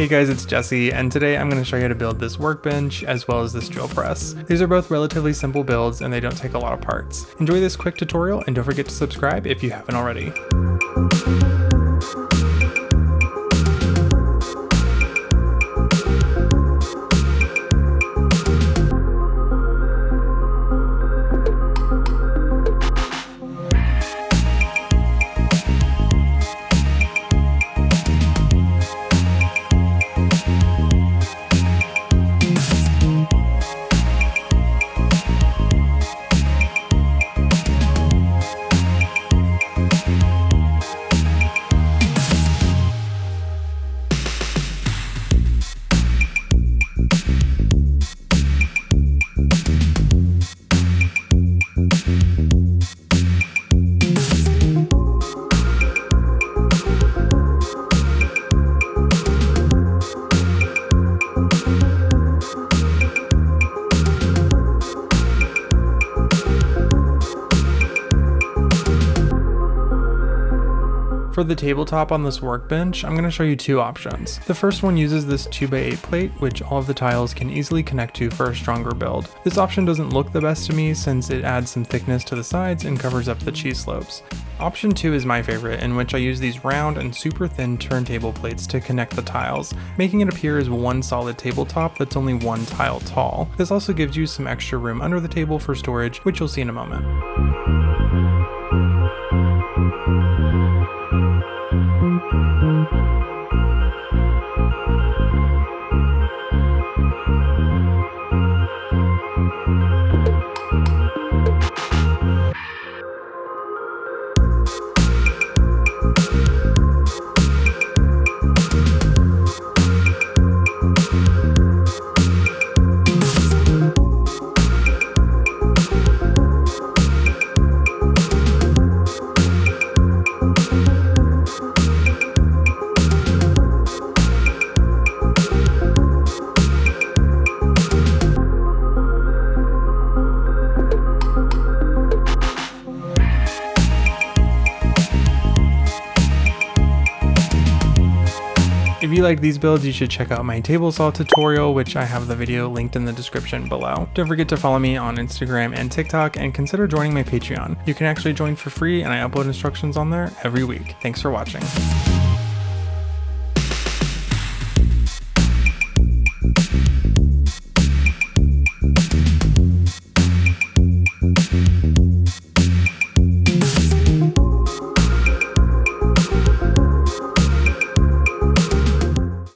Hey guys, it's Jesse, and today I'm going to show you how to build this workbench as well as this drill press. These are both relatively simple builds and they don't take a lot of parts. Enjoy this quick tutorial and don't forget to subscribe if you haven't already. For the tabletop on this workbench, I'm going to show you two options. The first one uses this 2x8 plate, which all of the tiles can easily connect to for a stronger build. This option doesn't look the best to me since it adds some thickness to the sides and covers up the cheese slopes. Option 2 is my favorite, in which I use these round and super thin turntable plates to connect the tiles, making it appear as one solid tabletop that's only one tile tall. This also gives you some extra room under the table for storage, which you'll see in a moment. If you like these builds, you should check out my table saw tutorial, which I have the video linked in the description below. Don't forget to follow me on Instagram and TikTok, and consider joining my Patreon. You can actually join for free, and I upload instructions on there every week. Thanks for watching.